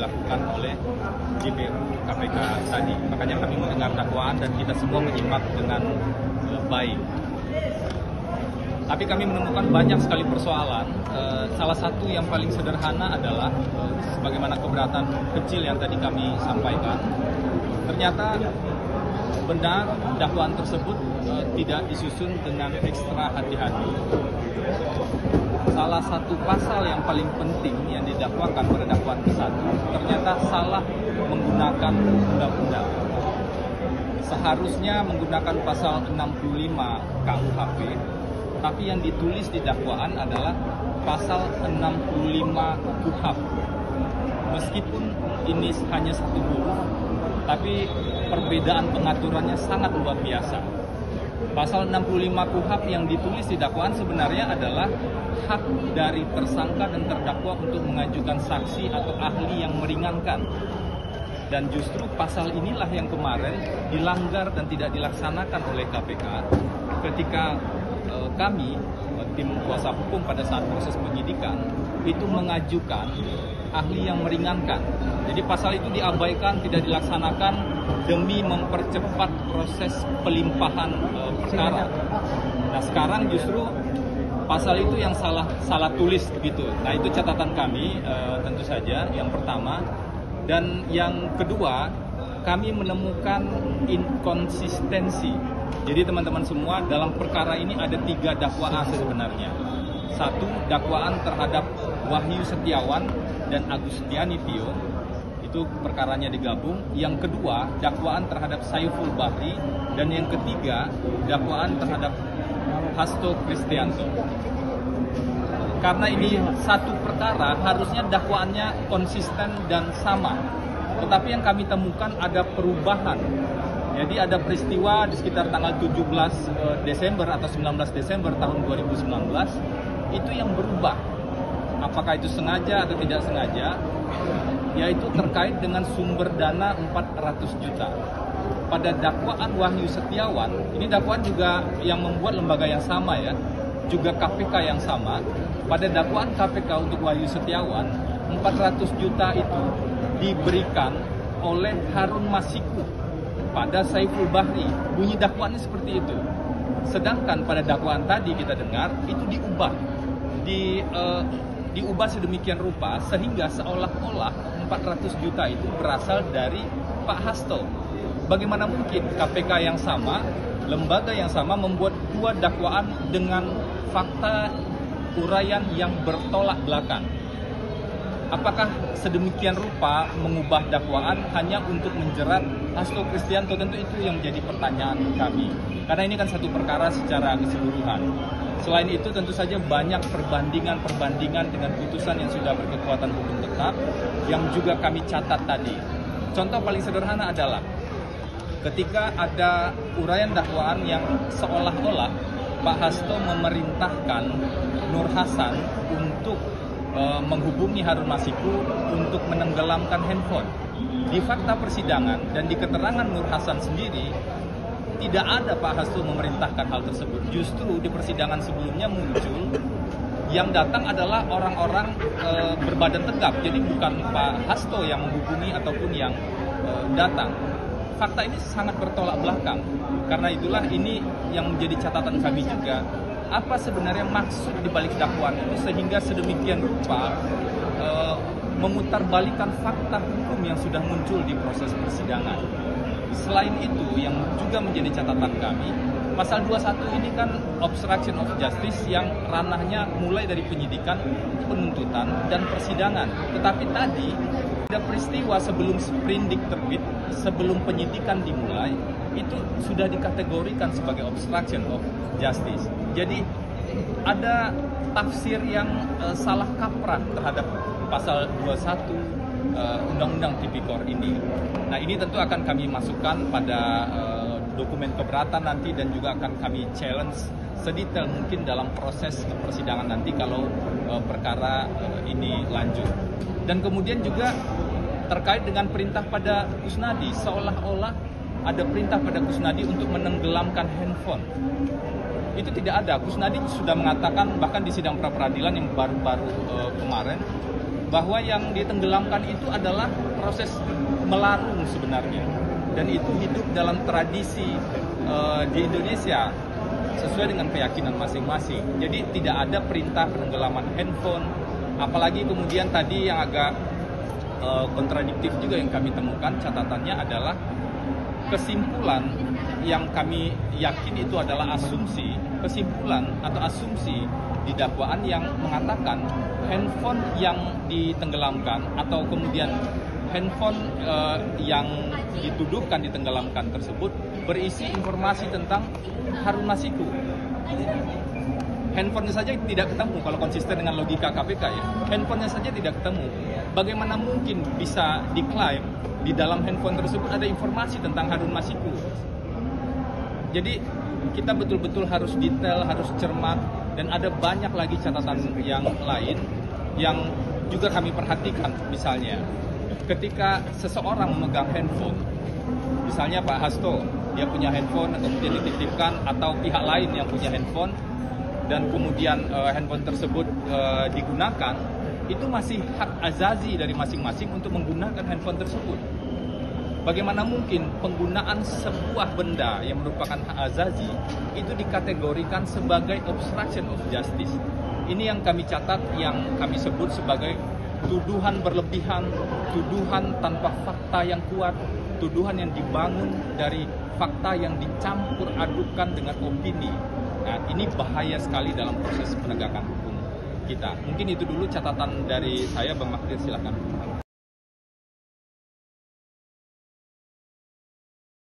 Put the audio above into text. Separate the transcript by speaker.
Speaker 1: dilakukan oleh JPU KPK tadi. Makanya kami mendengar dakwaan dan kita semua menyimak dengan baik. Tapi kami menemukan banyak sekali persoalan. Salah satu yang paling sederhana adalah sebagaimana keberatan kecil yang tadi kami sampaikan. Ternyata benar dakwaan tersebut tidak disusun dengan ekstra hati-hati. Salah satu pasal yang paling penting yang didakwakan pada dakwaan ke-1 ternyata salah menggunakan undang-undang. Seharusnya menggunakan pasal 65 KUHP, tapi yang ditulis di dakwaan adalah pasal 65 KUHP. Meskipun ini hanya satu huruf, tapi perbedaan pengaturannya sangat luar biasa. Pasal 65 KUHP yang ditulis di dakwaan sebenarnya adalah hak dari tersangka dan terdakwa untuk mengajukan saksi atau ahli yang meringankan. Dan justru pasal inilah yang kemarin dilanggar dan tidak dilaksanakan oleh KPK ketika kami, tim kuasa hukum pada saat proses penyidikan, itu mengajukan ahli yang meringankan. Jadi pasal itu diabaikan, tidak dilaksanakan demi mempercepat proses pelimpahan perkara. Nah sekarang justru pasal itu yang salah tulis begitu. Nah itu catatan kami tentu saja yang pertama. Dan yang kedua, kami menemukan inkonsistensi. Jadi teman-teman semua, dalam perkara ini ada 3 dakwaan sebenarnya. 1, dakwaan terhadap Wahyu Setiawan dan Agustiani Tio, itu perkaranya digabung. Yang kedua, dakwaan terhadap Saiful Bahri. Dan yang ketiga, dakwaan terhadap Hasto Kristianto. Karena ini satu perkara, harusnya dakwaannya konsisten dan sama. Tetapi yang kami temukan ada perubahan. Jadi ada peristiwa di sekitar tanggal 17 Desember atau 19 Desember tahun 2019, itu yang berubah. Apakah itu sengaja atau tidak sengaja, yaitu terkait dengan sumber dana 400 juta. Pada dakwaan Wahyu Setiawan, ini dakwaan juga yang membuat lembaga yang sama ya, juga KPK yang sama. Pada dakwaan KPK untuk Wahyu Setiawan, 400 juta itu diberikan oleh Harun Masiku pada Saiful Bahri. Bunyi dakwaannya seperti itu. Sedangkan pada dakwaan tadi kita dengar itu diubah sedemikian rupa sehingga seolah-olah 400 juta itu berasal dari Pak Hasto. Bagaimana mungkin KPK yang sama, lembaga yang sama membuat 2 dakwaan dengan fakta uraian yang bertolak belakang? Apakah sedemikian rupa mengubah dakwaan hanya untuk menjerat Hasto Kristianto? Tentu itu yang menjadi pertanyaan kami. Karena ini kan satu perkara secara keseluruhan. Selain itu tentu saja banyak perbandingan dengan putusan yang sudah berkekuatan hukum tetap yang juga kami catat tadi. Contoh paling sederhana adalah ketika ada uraian dakwaan yang seolah-olah Pak Hasto memerintahkan Nur Hasan untuk menghubungi Harun Masiku untuk menenggelamkan handphone. Di fakta persidangan dan di keterangan Nur Hasan sendiri, tidak ada Pak Hasto memerintahkan hal tersebut. Justru di persidangan sebelumnya muncul yang datang adalah orang-orang berbadan tegap. Jadi bukan Pak Hasto yang menghubungi ataupun yang datang. Fakta ini sangat bertolak belakang. Karena itulah ini yang menjadi catatan kami juga. Apa sebenarnya maksud dibalik dakwaan itu sehingga sedemikian rupa memutarbalikkan fakta hukum yang sudah muncul di proses persidangan. Selain itu yang juga menjadi catatan kami, pasal 21 ini kan obstruction of justice yang ranahnya mulai dari penyidikan, penuntutan, dan persidangan. Tetapi tadi ada peristiwa sebelum sprindik terbit, sebelum penyidikan dimulai, itu sudah dikategorikan sebagai obstruction of justice. Jadi ada tafsir yang salah kaprah terhadap pasal 21 Undang-Undang Tipikor ini. Nah ini tentu akan kami masukkan pada dokumen keberatan nanti dan juga akan kami challenge sedetail mungkin dalam proses persidangan nanti kalau perkara ini lanjut. Dan kemudian juga terkait dengan perintah pada Kusnadi, seolah-olah ada perintah pada Kusnadi untuk menenggelamkan handphone. Itu tidak ada. Kusnadi sudah mengatakan bahkan di sidang pra-peradilan yang baru-baru kemarin bahwa yang ditenggelamkan itu adalah proses melarung sebenarnya, dan itu hidup dalam tradisi di Indonesia sesuai dengan keyakinan masing-masing. Jadi tidak ada perintah penenggelaman handphone, apalagi kemudian tadi yang agak kontradiktif juga yang kami temukan catatannya adalah kesimpulan yang kami yakin itu adalah kesimpulan atau asumsi di dakwaan yang mengatakan handphone yang ditenggelamkan atau kemudian handphone yang dituduhkan ditenggelamkan tersebut berisi informasi tentang Harun Masiku. Handphonenya saja tidak ketemu kalau konsisten dengan logika KPK ya. Handphonenya saja tidak ketemu. Bagaimana mungkin bisa diklaim di dalam handphone tersebut ada informasi tentang Harun Masiku? Jadi kita betul-betul harus detail, harus cermat, dan ada banyak lagi catatan yang lain yang juga kami perhatikan. Misalnya ketika seseorang memegang handphone, misalnya Pak Hasto, dia punya handphone, kemudian dititipkan, atau pihak lain yang punya handphone, dan kemudian handphone tersebut digunakan, itu masih hak azazi dari masing-masing untuk menggunakan handphone tersebut. Bagaimana mungkin penggunaan sebuah benda yang merupakan hak azazi itu dikategorikan sebagai obstruction of justice? Ini yang kami catat, yang kami sebut sebagai tuduhan berlebihan, tuduhan tanpa fakta yang kuat, tuduhan yang dibangun dari fakta yang dicampur adukan dengan opini. Nah, ini bahaya sekali dalam proses penegakan hukum kita. Mungkin itu dulu catatan dari saya, Bang Magdir, silakan.